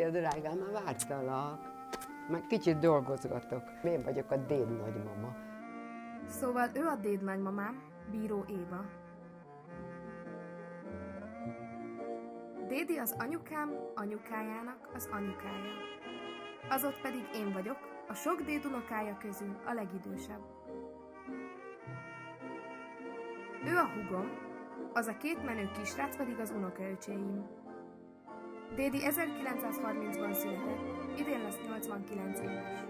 Szia, drágám, már vártalak. Már kicsit dolgozgatok. Én vagyok a déd nagymama. Szóval ő a déd nagymamám, Bíró Éva. Dédi az anyukám anyukájának az anyukája. Az ott pedig én vagyok, a sok déd unokája közül a legidősebb. Ő a húgom, az a két menő kisrác pedig az unokaöcséim. Dédi 1930-ban született, idén lesz 89 éves.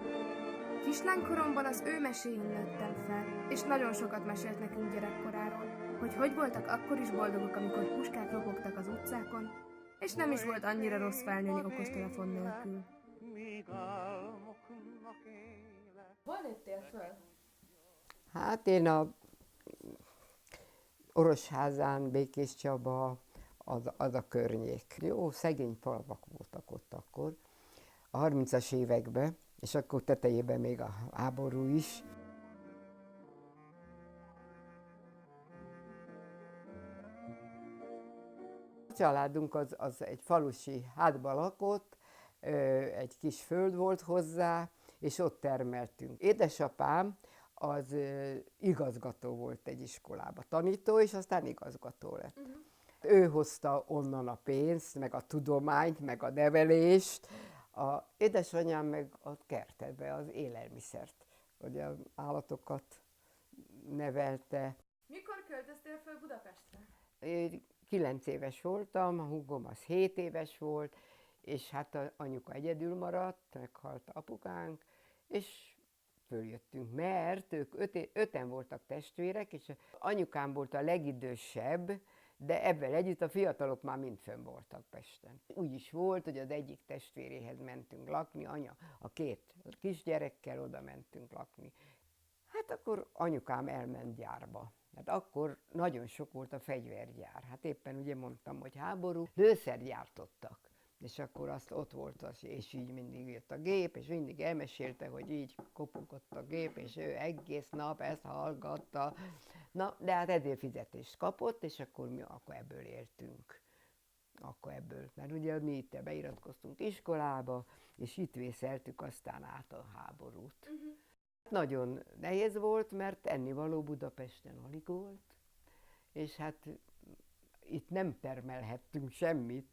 Kislánykoromban az ő meséin nőttem fel, és nagyon sokat mesélt nekünk gyerekkoráról, hogy voltak akkor is boldogok, amikor puskák ropogtak az utcákon, és nem is volt annyira rossz felnőni okostelefon nélkül. Hol nőttél föl? Hát én a Orosházán, Békés Csaba, az a környék. Jó, szegény falvak voltak ott akkor, a 30-as években, és akkor tetejében még a háború is. A családunk az egy falusi hátban lakott, egy kis föld volt hozzá, és ott termeltünk. Édesapám az igazgató volt egy iskolába, tanító, és aztán igazgató lett. Ő hozta onnan a pénzt, meg a tudományt, meg a nevelést. A édesanyám meg a kertbe az élelmiszert, hogy az állatokat nevelte. Mikor költöztél föl Budapestre? Én 9 éves voltam, a húgom az 7 éves volt, és hát anyuka egyedül maradt, meghalt apukánk, és följöttünk, mert ők öten voltak testvérek, és anyukám volt a legidősebb, de ebben együtt a fiatalok már mind fönn voltak Pesten. Úgy is volt, hogy az egyik testvéréhez mentünk lakni, anya a két kisgyerekkel oda mentünk lakni. Hát akkor anyukám elment gyárba. Hát akkor nagyon sok volt a fegyvergyár. Hát éppen ugye mondtam, hogy háború, lőszert gyártottak. És akkor azt ott volt, és így mindig jött a gép, és mindig elmesélte, hogy így kopogott a gép, és ő egész nap ezt hallgatta. Na, de hát ezért fizetést kapott, és akkor mi akkor ebből éltünk. Mert ugye mi itt beiratkoztunk iskolába, és itt vészeltük aztán át a háborút. Nagyon nehéz volt, mert ennivaló Budapesten alig volt, és hát itt nem termelhettünk semmit.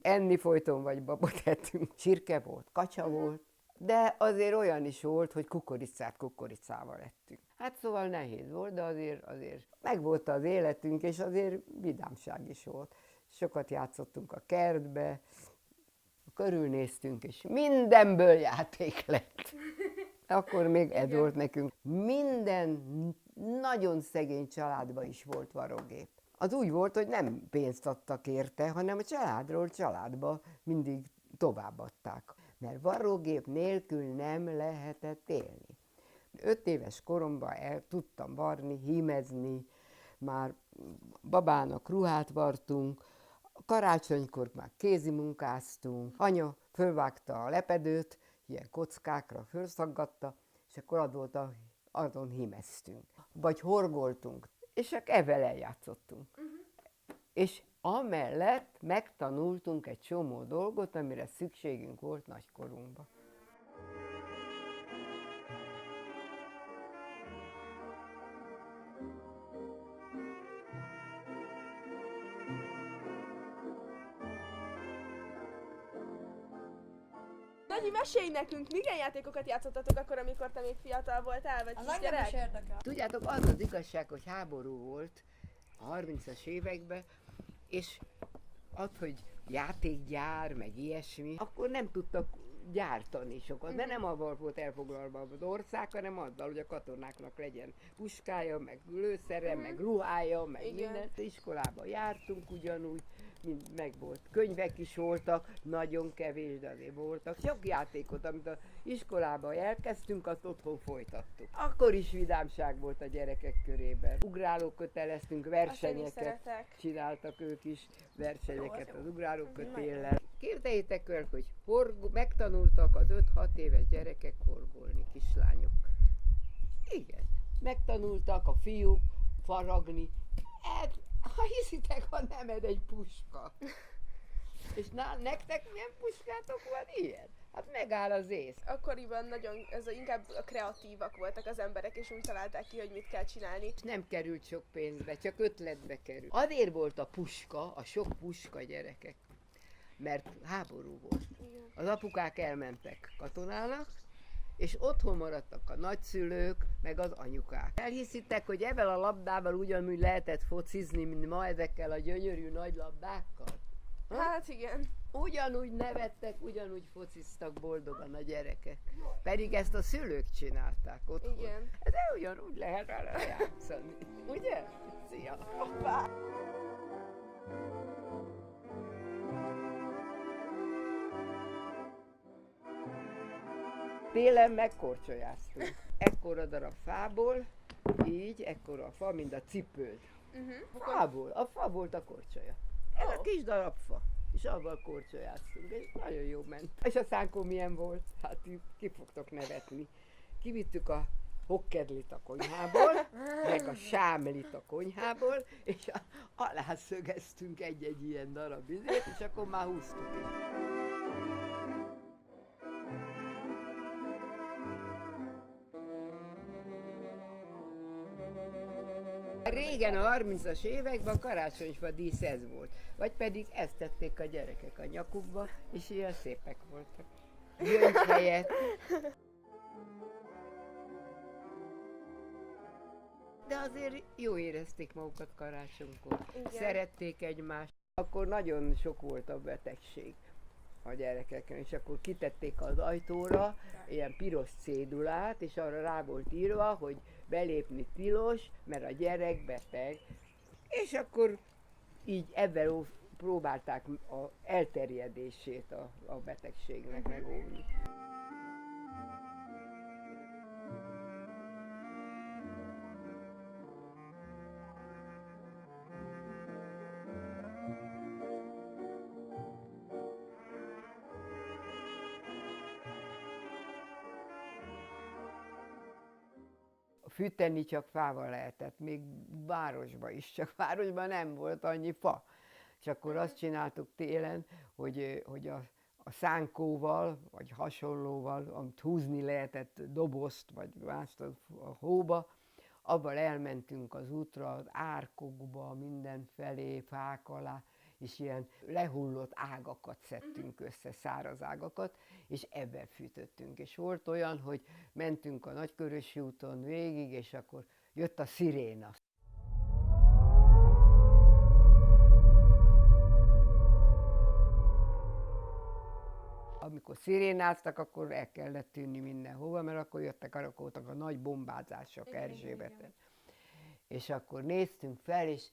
Enni folyton vagy babot ettünk. Csirke volt, kacsa volt, de azért olyan is volt, hogy kukoricát kukoricával ettünk. Hát szóval nehéz volt, de azért megvolt az életünk, és azért vidámság is volt. Sokat játszottunk a kertbe, körülnéztünk, és mindenből játék lett. Akkor még ez volt nekünk. Minden nagyon szegény családban is volt varrógép. Az úgy volt, hogy nem pénzt adtak érte, hanem a családról családba mindig továbbadták. Mert varrógép nélkül nem lehetett élni. 5 éves koromban el tudtam varni, hímezni, már babának ruhát vartunk, karácsonykor már kézimunkáztunk, anya fölvágta a lepedőt, ilyen kockákra fölszaggatta, és akkor azon hímeztünk. Vagy horgoltunk, és csak evvel játszottunk. És amellett megtanultunk egy csomó dolgot, amire szükségünk volt nagykorunkban. Nagyi, mesélj nekünk, milyen játékokat játszottatok akkor, amikor te még fiatal voltál, vagy kisgyerek? érdekel. Tudjátok, az az igazság, hogy háború volt a 30-as években, és az, hogy játékgyár, meg ilyesmi, akkor nem tudtak gyártani sokat, de nem avval volt elfoglalva az ország, hanem azzal, hogy a katonáknak legyen puskája, meg lőszere, meg ruhája, meg minden. Iskolába jártunk ugyanúgy, meg volt. Könyvek is voltak, nagyon kevés, de azért voltak. Sok játékot, amit az iskolában elkezdtünk, azt otthon folytattuk. Akkor is vidámság volt a gyerekek körében. Ugrálóköteleztünk, versenyeket csináltak ők is, versenyeket az ugrálókötéllel. Képzeljétek el, hogy megtanultak az 5-6 éves gyerekek horgolni, kislányok. Igen, megtanultak a fiúk faragni. Ha hiszitek, ha nem, ez egy puska. És nektek milyen puskátok van ilyen? Hát megáll az ész. Akkoriban nagyon, inkább a kreatívak voltak az emberek, és úgy találták ki, hogy mit kell csinálni. És nem került sok pénzbe, csak ötletbe került. Azért volt a puska, a sok puska, gyerekek, mert háború volt. Igen. Az apukák elmentek katonának, és otthon maradtak a nagyszülők, meg az anyukák. Elhiszitek, hogy ezzel a labdával ugyanúgy lehetett focizni, mint ma ezekkel a gyönyörű nagy labdákkal? Ha? Hát igen. Ugyanúgy nevettek, ugyanúgy fociztak boldogan a gyerekek. Pedig ezt a szülők csinálták otthon. Igen. De ugyanúgy lehet vele játszani. Ugye? Szia! Hoppá! Télen megkorcsolyáztunk. Ekkora darab fából, így, ekkora a fa, mint a cipőd. Fából, a fa volt a korcsolya. Ez a kis darab fa. És avval korcsolyáztunk, és nagyon jó ment. És a szánkó milyen volt? Hát ki fogtok nevetni. Kivittük a hokkedlit a konyhából, meg a sámlit a konyhából, és alá szögeztünk egy-egy ilyen darab izét, és akkor már húztuk is. Régen a 30-as években a karácsonyfa dísz ez volt. Vagy pedig ezt tették a gyerekek a nyakukba, és ilyen szépek voltak. Gyöngy helyett. De azért jó érezték magukat karácsonykor. Igen. Szerették egymást. Akkor nagyon sok volt a betegség a gyerekeken, és akkor kitették az ajtóra ilyen piros cédulát, és arra rá volt írva, hogy belépni tilos, mert a gyerek beteg. És akkor így ebben próbálták az elterjedését a betegségnek megóvni. Fűteni csak fával lehetett, még városban is, csak városban nem volt annyi fa. És akkor azt csináltuk télen, hogy a szánkóval, vagy hasonlóval, amit húzni lehetett, dobozt, vagy mást a hóba, avval elmentünk az útra, az árkokba, mindenfelé, fák alá, és ilyen lehullott ágakat szedtünk össze, száraz ágakat, és ebben fűtöttünk. És volt olyan, hogy mentünk a Nagykörösi úton végig, és akkor jött a sziréna. Amikor szirénáztak, akkor el kellett tűnni mindenhova, mert akkor jöttek, voltak a nagy bombázások Erzsébeten. És akkor néztünk fel, és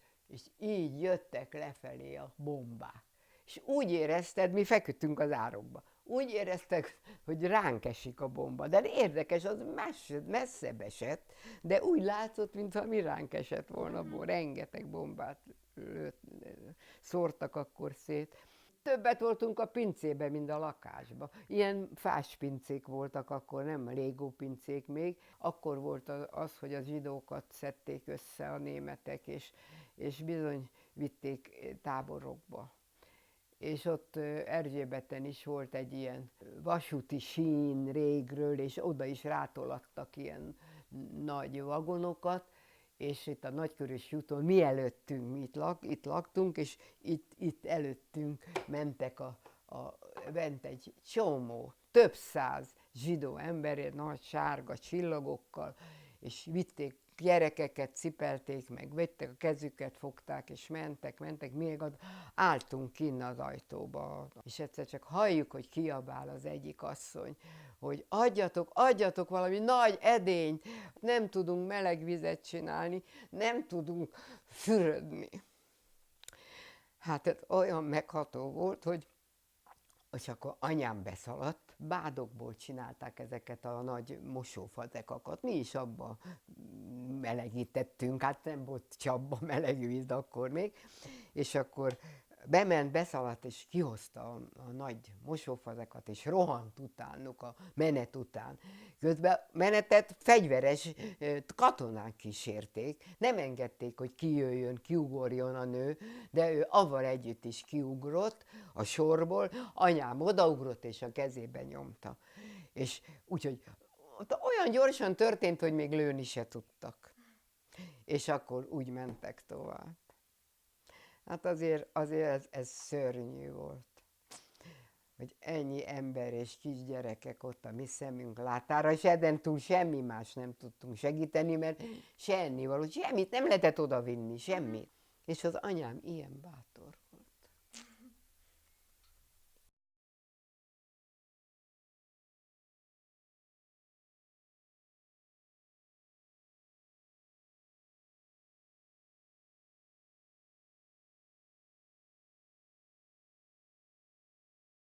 így jöttek lefelé a bombák. És úgy érezted, mi feküdtünk az árokba, úgy érezted, hogy ránk esik a bomba. De érdekes, az messzebb esett, de úgy látszott, mintha mi ránk esett volna, rengeteg bombát szórtak akkor szét. Többet voltunk a pincében, mint a lakásban. Ilyen fás pincék voltak akkor, nem légó pincék még. Akkor volt az, hogy a zsidókat szedték össze a németek, és bizony vitték táborokba. És ott Erzsébeten is volt egy ilyen vasúti sín régről, és oda is rátolattak ilyen nagy vagonokat, és itt a Nagykörösi úton mi előttünk, mi itt laktunk, és itt előttünk mentek bent egy csomó, több száz zsidó ember, nagy sárga csillagokkal, és vitték gyerekeket, cipelték meg, vettek a kezüket, fogták, és mentek, még álltunk kinn az ajtóba. És egyszer csak halljuk, hogy kiabál az egyik asszony, hogy adjatok valami nagy edényt, nem tudunk meleg vizet csinálni, nem tudunk fürödni. Hát ez olyan megható volt, hogy akkor anyám beszaladt, bádokból csinálták ezeket a nagy mosófazekakat. Mi is abba melegítettünk, hát nem volt csapba meleg víz akkor még, és akkor bement, beszaladt, és kihozta a nagy mosófazekat, és rohant utánuk a menet után. Közben menetet fegyveres katonák kísérték, nem engedték, hogy kijöjjön, kiugorjon a nő, de ő avval együtt is kiugrott a sorból, anyám odaugrott, és a kezébe nyomta. És úgyhogy olyan gyorsan történt, hogy még lőni se tudtak. És akkor úgy mentek tovább. Hát azért ez szörnyű volt, hogy ennyi ember és kisgyerekek ott a mi szemünk látára, és ezen túl semmi más nem tudtunk segíteni, mert se ennivaló, semmit nem lehetett odavinni, semmit. És az anyám ilyen bátor.